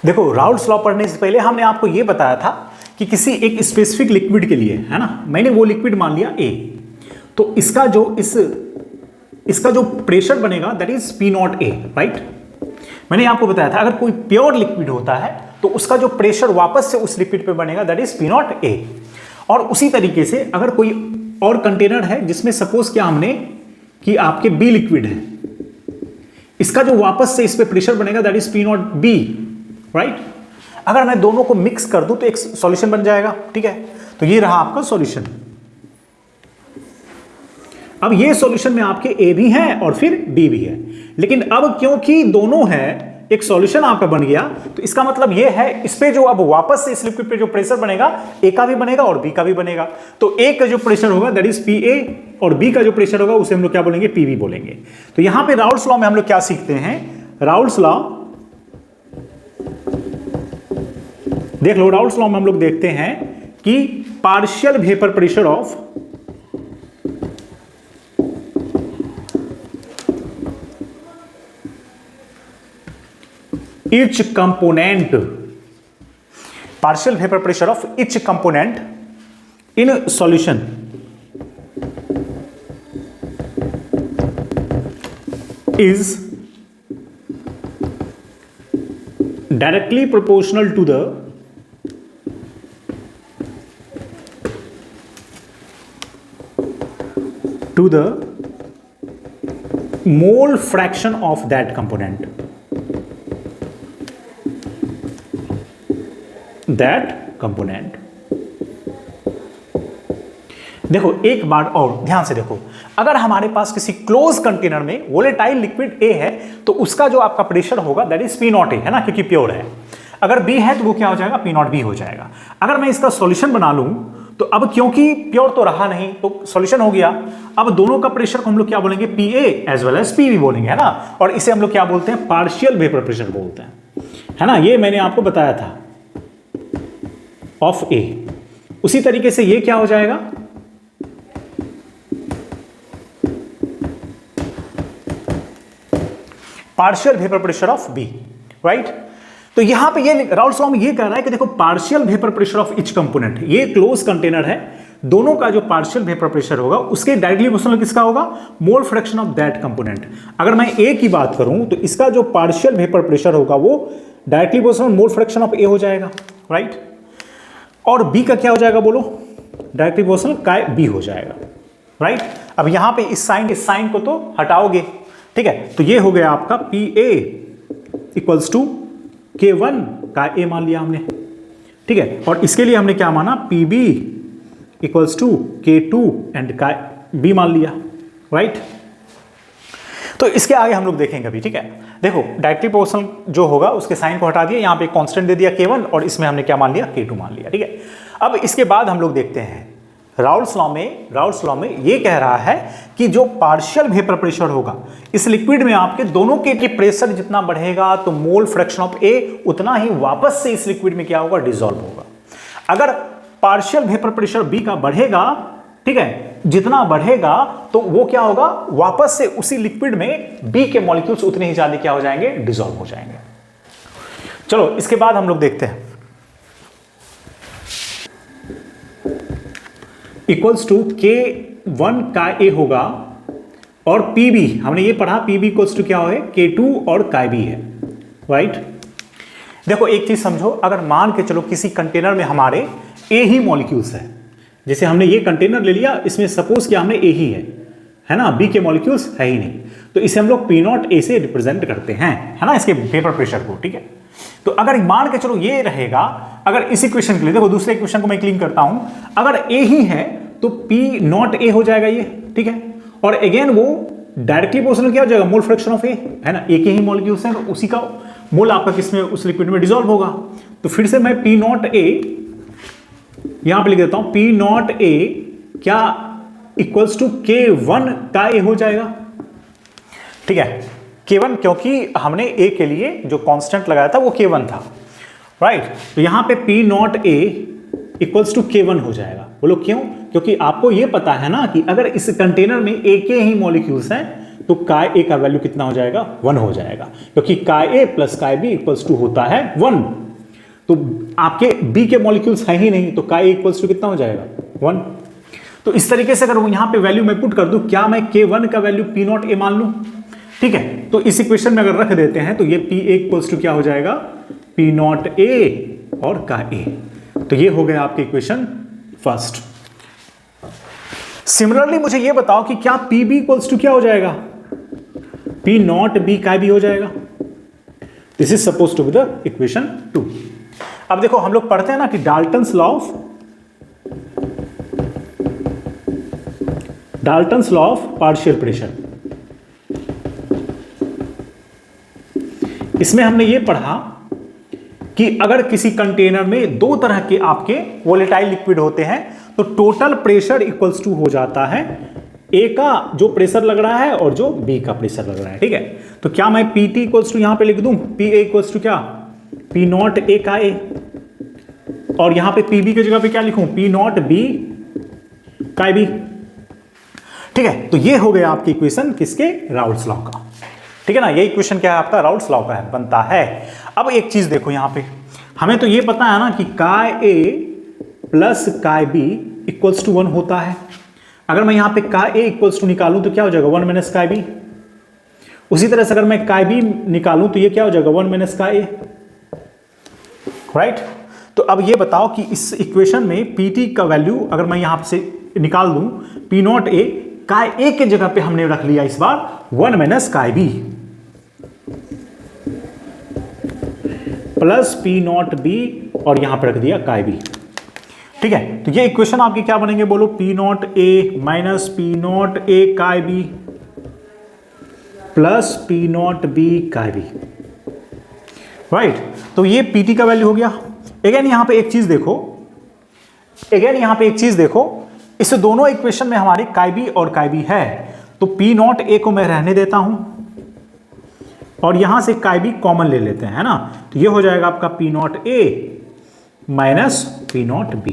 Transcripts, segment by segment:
देखो, Raoult's law पढ़ने से पहले हमने आपको यह बताया था कि किसी एक स्पेसिफिक लिक्विड के लिए, है ना, मैंने वो लिक्विड मान लिया ए, तो इसका जो प्रेशर बनेगा that is P naught A, right. मैंने आपको बताया था अगर कोई प्योर लिक्विड होता है तो उसका जो प्रेशर वापस से उस लिक्विड पे बनेगा दैट इज पी नॉट ए। और उसी तरीके से अगर कोई और कंटेनर है जिसमें सपोज क्या हमने कि आपके बी लिक्विड है, इसका जो वापस से इस पे प्रेशर बनेगा that is P naught B, right. अगर मैं दोनों को मिक्स कर दूं तो एक सॉल्यूशन बन जाएगा, ठीक है। तो ये रहा आपका सॉल्यूशन। अब ये सॉल्यूशन में आपके ए भी है और फिर बी भी है, लेकिन अब क्योंकि दोनों है, एक सॉल्यूशन आपका बन गया, तो इसका मतलब ये है इस पे जो अब वापस से इस लिक्विड पे जो प्रेशर बनेगा ए का भी बनेगा और बी का भी बनेगा। तो ए का जो प्रेशर होगा दैट इज पी ए और बी का जो प्रेशर होगा उसे हम लोग क्या बोलेंगे, पी बी बोलेंगे। तो यहां पे राउल्स लॉ में हम लोग क्या सीखते हैं, राउल्स लॉ देख लो। राउल्स लॉ में हम लोग देखते हैं कि partial vapour pressure of each component, partial vapor pressure of each component in solution is directly proportional to the mole fraction of that component, देखो एक बार और ध्यान से देखो, अगर हमारे पास किसी क्लोज कंटेनर में वोलेटाइल लिक्विड ए है तो उसका जो आपका प्रेशर होगा दैट इज पी नॉट ए, है ना, क्योंकि प्योर है। अगर बी है तो वो क्या हो जाएगा, पी नॉट बी हो जाएगा। अगर मैं इसका सॉल्यूशन बना लूं तो अब क्योंकि प्योर तो रहा नहीं तो सॉल्यूशन हो गया, अब दोनों का प्रेशर को हम लोग क्या बोलेंगे, P A as well as P B बोलेंगे, है ना। और इसे हम लोग क्या बोलते हैं, पार्शियल वेपर प्रेशर बोलते हैं, है ना। ये मैंने आपको बताया था ऑफ ए। उसी तरीके से ये क्या हो जाएगा, partial vapour pressure of B, right. तो यहां पे ये राउल्स लॉ में ये कह रहा है कि देखो partial vapour pressure of each component, ये क्लोज कंटेनर है, दोनों का जो पार्शियल वेपर प्रेशर होगा उसके डायरेक्टली प्रोपोर्शनल किसका होगा, मोल फ्रैक्शन ऑफ दैट कंपोनेंट। अगर मैं ए की बात करूं तो इसका जो पार्शियल वेपर प्रेशर होगा वो directly proportional mole fraction of A हो जाएगा, राइट। और बी का क्या हो जाएगा बोलो, डायरेक्टली प्रोपोर्शनल का बी हो जाएगा, राइट। अब यहां पे इस साइन को तो हटाओगे, ठीक है। तो ये हो गया आपका पी ए इक्वल्स टू के वन का ए मान लिया हमने, ठीक है। और इसके लिए हमने क्या माना, पी बी इक्वल्स टू के टू एंड का बी मान लिया, राइट। तो इसके आगे हम लोग देखेंगे अभी, ठीक है। देखो डायरेक्टली प्रोपोर्शनल जो होगा उसके साइन को हटा दिया, यहां पे कांस्टेंट दे दिया k1 और इसमें हमने क्या मान लिया, k2 मान लिया, ठीक है। अब इसके बाद हम लोग देखते हैं राउल्स लॉ में ये कह रहा है कि जो पार्शियल वेपर प्रेशर होगा इस लिक्विड में आपके दोनों के प्रेशर जितना बढ़ेगा तो मोल फ्रैक्शन ऑफ ए उतना ही वापस से इस लिक्विड में क्या होगा, डिसॉल्व होगा। अगर पार्शियल वेपर प्रेशर बी का बढ़ेगा, ठीक है, जितना बढ़ेगा तो वो क्या होगा, वापस से उसी लिक्विड में बी के मॉलिक्यूल्स उतने ही ज्यादा क्या हो जाएंगे, डिसॉल्व हो जाएंगे। चलो इसके बाद हम लोग देखते हैं इक्वल्स टू के वन का ए होगा और पी बी, हमने ये पढ़ा पी बी इक्वल्स टू क्या है, के टू और का बी है, राइट। देखो एक चीज समझो, अगर मान के चलो किसी कंटेनर में हमारे ए ही मॉलिक्यूल्स है, जैसे हमने ये कंटेनर ले लिया, इसमें सपोज कि हमने ए ही है ना, बी के मॉलिक्यूल्स है ही नहीं, तो इसे हम लोग पी नॉट ए से रिप्रेजेंट करते हैं, है ना, इसके वेपर प्रेशर को, ठीक है। तो अगर मान के चलो ये रहेगा, अगर इस इक्वेशन के लिए देखो दूसरे इक्वेशन को मैं क्लीन करता हूं, अगर ए ही है तो पी नॉट ए हो जाएगा ये, ठीक है। और अगेन वो डायरेक्टली प्रोपोर्शनल क्या हो जाएगा, मोल फ्रैक्शन ऑफ ए, है ना, ए के ही मॉलिक्यूल्स हैं तो उसी का मोल आपका किसमें, उस लिक्विड में डिसॉल्व होगा। तो फिर से मैं पी नॉट ए यहां पे लिख देता हूं, पी नॉट ए क्या इक्वल्स टू के वन का ए हो जाएगा, ठीक है। k1 क्योंकि हमने a के लिए जो कांस्टेंट लगाया था वो k1 था, राइट। तो यहां पे p naught a equals to k1 हो जाएगा। बोलो क्यों, क्योंकि आपको ये पता है ना कि अगर इस कंटेनर में a के ही मॉलिक्यूल्स हैं तो का ए का वैल्यू कितना हो जाएगा, 1 हो जाएगा, क्योंकि का ए प्लस का बी इक्वल्स टू होता है 1। तो आपके बी के मॉलिक्यूल्स है ही नहीं, तो का ए इक्वल्स टू कितना हो जाएगा, 1। तो इस तरीके से अगर यहां पे वैल्यू मैं पुट कर दूं, क्या मैं K1 का वैल्यू P नॉट ए मान लूं, ठीक है। तो इस इक्वेशन में अगर रख देते हैं तो ये P ए इक्वल्स टू क्या हो जाएगा, P नॉट ए और का ए। तो ये हो गया आपकी इक्वेशन फर्स्ट। सिमिलरली मुझे ये बताओ कि क्या पी बी इक्वल्स टू क्या हो जाएगा, पी नॉट बी का बी हो जाएगा। This is suppose to be the equation 2। अब देखो हम लोग पढ़ते हैं ना कि Dalton's law of partial pressure. इसमें हमने ये पढ़ा कि अगर किसी कंटेनर में दो तरह के आपके वोलेटाइल लिक्विड होते हैं तो टोटल प्रेशर इक्वल्स टू हो जाता है ए का जो प्रेशर लग रहा है और जो बी का प्रेशर लग रहा है, ठीक है। तो क्या मैं पी टी इक्वल्स टू यहां पे लिख दूं, पी ए इक्वल्स टू क्या, पी नॉट ए का ए, और यहां पे पी बी की जगह पे क्या लिखूं, पी नॉट बी का बी, ठीक है। तो ये हो गया आपकी इक्वेशन किसके, राउल्स लॉ का, ठीक है ना। ये इक्वेशन क्या है आपका, राउल्स लॉ का है, बनता है। अब एक चीज देखो यहां पे हमें तो ये पता है ना कि का ए प्लस का बी इक्वल्स टू 1 होता है। अगर मैं यहां पे का ए इक्वल्स टू निकालूं तो क्या हो जाएगा, 1 माइनस का बी। उसी तरह से अगर मैं का बी निकालूं तो ये क्या हो जाएगा, 1 माइनस का ए, राइट। तो अब ये बताओ कि इस इक्वेशन में पी टी का वैल्यू अगर मैं यहां से निकाल दूं, पी नॉट ए, का ए के जगह पे हमने रख लिया इस बार 1 माइनस का B plus P naught B, और यहां पर रख दिया का बी, ठीक है। तो ये इक्वेशन आपकी क्या बनेंगे बोलो, P naught A minus P naught A का B plus P naught B का बी, राइट। तो ये पी टी का वैल्यू हो गया। अगेन यहां पे एक चीज देखो, इस दोनों इक्वेशन में हमारी का बी और का बी है, तो पी नॉट ए को मैं रहने देता हूं और यहां से का बी कॉमन ले लेते हैं, है ना। तो ये हो जाएगा आपका P naught A minus P naught B,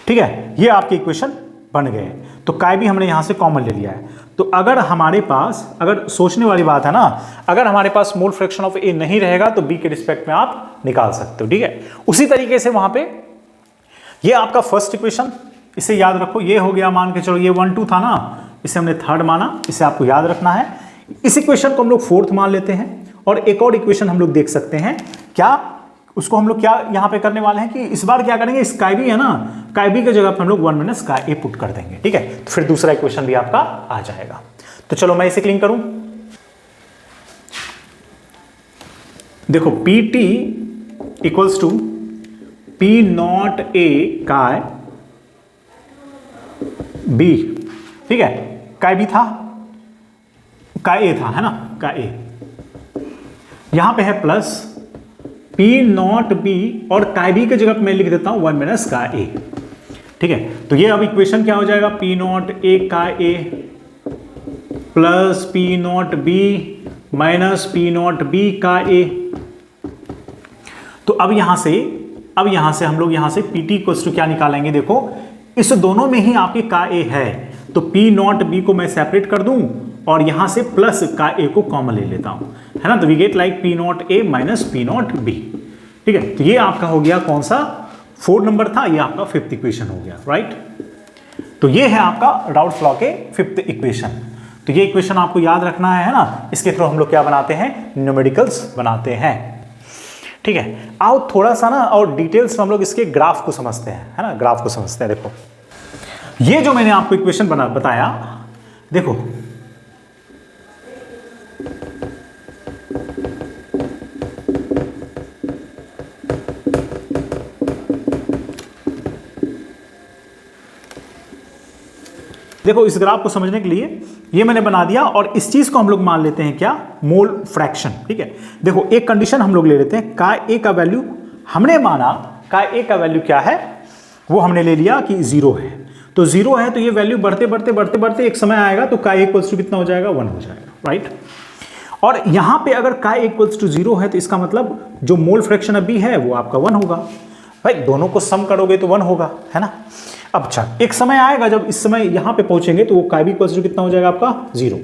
ठीक है। ये आपके इक्वेशन बन गए। तो का बी हमने यहां से कॉमन ले लिया है। तो अगर हमारे पास, अगर सोचने वाली बात है ना, अगर हमारे पास मोल फ्रैक्शन ऑफ ए नहीं रहेगा तो बी के रिस्पेक्ट में आप निकाल सकते हो, ठीक है। उसी तरीके से वहां पे ये आपका फर्स्ट इक्वेशन, इसे याद रखो, ये हो गया, मान के चलो ये 1 2 था ना, इसे हमने थर्ड माना, इसे आपको याद रखना है। इस इक्वेशन को हम लोग फोर्थ मान लेते हैं, और एक और इक्वेशन हम लोग देख सकते हैं, क्या उसको हम लोग क्या यहां पे करने वाले हैं कि इस बार क्या करेंगे, इस का बी है ना, का बी की जगह पे हम लोग 1 माइनस का ए पुट कर देंगे, ठीक है। तो फिर दूसरा इक्वेशन भी आपका आ जाएगा। तो चलो मैं इसे क्लीन करूं। देखो P T equals to P naught A का बी, ठीक है। का बी था, का ए था, है ना, का ए, यहां पे है प्लस पी नॉट बी, और का बी की जगह पे मैं लिख देता हूं 1 माइनस का ए, ठीक है। तो ये अब इक्वेशन क्या हो जाएगा, पी नॉट ए का A plus P naught B minus P naught B का ए। तो अब यहां से हम लोग यहां से पी टी इक्वल्स टू क्या निकालेंगे, देखो इस दोनों में ही आपके का ए है, तो पी नॉट बी को मैं सेपरेट कर दूं और यहां से प्लस का ए को कॉमन ले लेता हूं, है ना। तो we get like P naught A minus P naught B, ठीक है। तो ये आपका हो गया कौन सा, 4 नंबर था, ये आपका 5th इक्वेशन हो गया, राइट। तो ये है आपका राउल्स लॉ के 5th इक्वेशन। तो ये इक्वेशन आपको याद रखना है ना, इसके थ्रू हम लोग क्या बनाते हैं, न्यूमेरिकल्स बनाते हैं, ठीक है। आओ थोड़ा सा ना और डिटेल्स में हम लोग इसके ग्राफ को समझते हैं, है ना, ग्राफ को समझते हैं। देखो ये जो मैंने आपको इक्वेशन बताया, देखो देखो इस ग्राफ को समझने के लिए ये मैंने बना दिया, और इस चीज को हम लोग मान लेते हैं क्या, मोल फ्रैक्शन, ठीक है। देखो एक कंडीशन हम लोग ले लेते हैं, का ए का वैल्यू हमने माना, का ए का वैल्यू क्या है, वो हमने ले लिया कि 0 है। तो 0 है तो ये वैल्यू बढ़ते बढ़ते एक समय आएगा तो का इक्वल्स टू कितना हो जाएगा, 1 हो जाएगा, राइट। और यहां पे अगर का इक्वल्स टू 0 है तो इसका मतलब जो मोल फ्रैक्शन अभी है वो आपका 1 होगा। भाई दोनों को सम करोगे तो 1 होगा, है ना। अब अच्छा, एक समय आएगा जब इस समय यहां पे पहुंचेंगे तो वो का बी इक्वल टू कितना हो जाएगा आपका 0।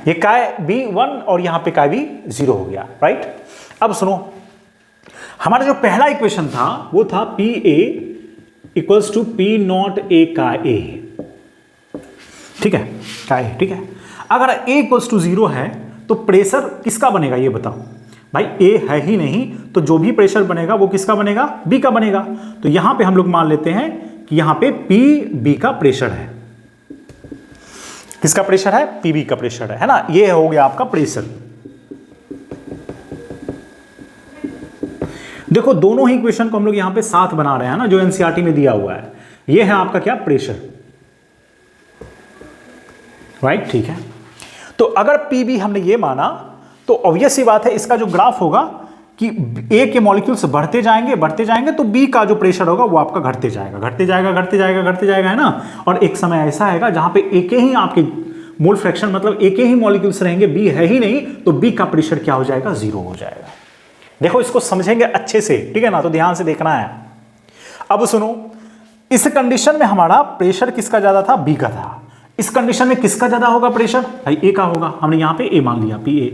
ये का बी 1 और यहां पे का बी 0 हो गया, राइट। अब सुनो, हमारा जो पहला इक्वेशन था वो था P A equals to P naught A का ए, ठीक है, का ए, ठीक है। अगर ए इक्वल्स टू 0 है तो प्रेशर किसका बनेगा ये बताओ। भाई ए है ही नहीं तो जो भी प्रेशर बनेगा वो किसका बनेगा, बी का बनेगा। तो यहां पे हम लोग मान लेते हैं कि यहां पे पी बी का प्रेशर है। किसका प्रेशर है, पी बी का प्रेशर है ना। ये हो गया आपका प्रेशर। देखो दोनों ही इक्वेशन को हम लोग यहां पे साथ बना रहे हैं ना, जो एनसीईआरटी में दिया हुआ है। ये है आपका क्या, प्रेशर, राइट, ठीक है। तो अगर पी बी हमने ये माना तो ऑब्वियस सी बात है इसका जो ग्राफ होगा कि ए के मॉलिक्यूल्स बढ़ते जाएंगे तो बी का जो प्रेशर होगा वो आपका घटते जाएगा, है ना। और एक समय ऐसा आएगा जहां पे एक ही आपके मोल फ्रैक्शन मतलब एक ही मॉलिक्यूल्स रहेंगे, बी है ही नहीं, तो बी का प्रेशर क्या हो जाएगा, 0 हो जाएगा। देखो इसको समझेंगे अच्छे से, ठीक है ना, तो ध्यान से देखना है। अब सुनो, इस कंडीशन में हमारा प्रेशर किसका ज्यादा था, बी का था। इस कंडीशन में किसका ज्यादा होगा प्रेशर, भाई ए का होगा। हमने यहां पे ए मान लिया, पी ए,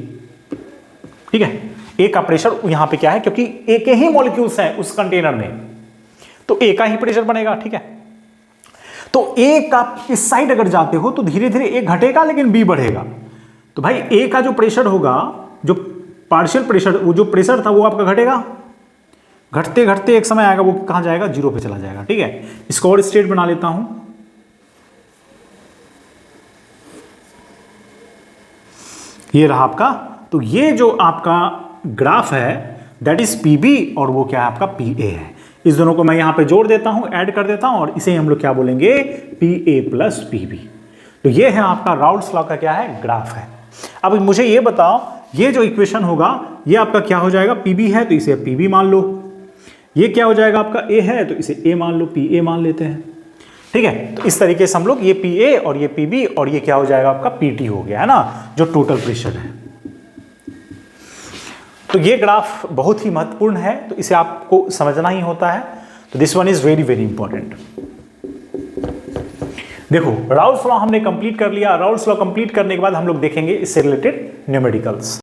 ठीक है। ए का प्रेशर यहां पे क्या है, क्योंकि ए के ही मॉलिक्यूल्स हैं उस कंटेनर में, तो ए का ही प्रेशर बनेगा, ठीक है। तो ए का इस साइड अगर जाते हो तो धीरे धीरे ए घटेगा लेकिन बी बढ़ेगा। तो भाई ए का जो प्रेशर होगा, जो पार्शियल प्रेशर, वो जो प्रेशर था वो आपका घटेगा, घटते घटते एक समय आएगा वो कहां जाएगा, 0 पे चला जाएगा, ठीक है। इसको और स्टेट बना लेता हूं। ये रहा आपका, तो ये जो आपका ग्राफ है दैट इज पीबी और वो क्या है आपका पी ए है। इस दोनों को मैं यहां पे जोड़ देता हूं, ऐड कर देता हूं और इसे हम लोग क्या बोलेंगे, P A plus P B. तो ये है आपका राउल्स लॉ का क्या है, ग्राफ है। अब मुझे ये बताओ, ये जो इक्वेशन होगा ये आपका क्या हो जाएगा, पीबी है तो इसे पीबी मान लो। ये क्या हो जाएगा आपका ए है तो इसे ए मान लो, पी ए मान लेते हैं, ठीक है। तो इस तरीके से हम लोग ये पी ए और ये पी बी और ये क्या हो जाएगा आपका पी टी हो गया, है ना, जो टोटल प्रेशर है। तो ये ग्राफ बहुत ही महत्वपूर्ण है, तो इसे आपको समझना ही होता है। तो this one is very very important. देखो राउल्स लॉ हमने कंप्लीट कर लिया। राउल्स लॉ कंप्लीट करने के बाद हम लोग देखेंगे इससे रिलेटेड न्यूमेरिकल्स।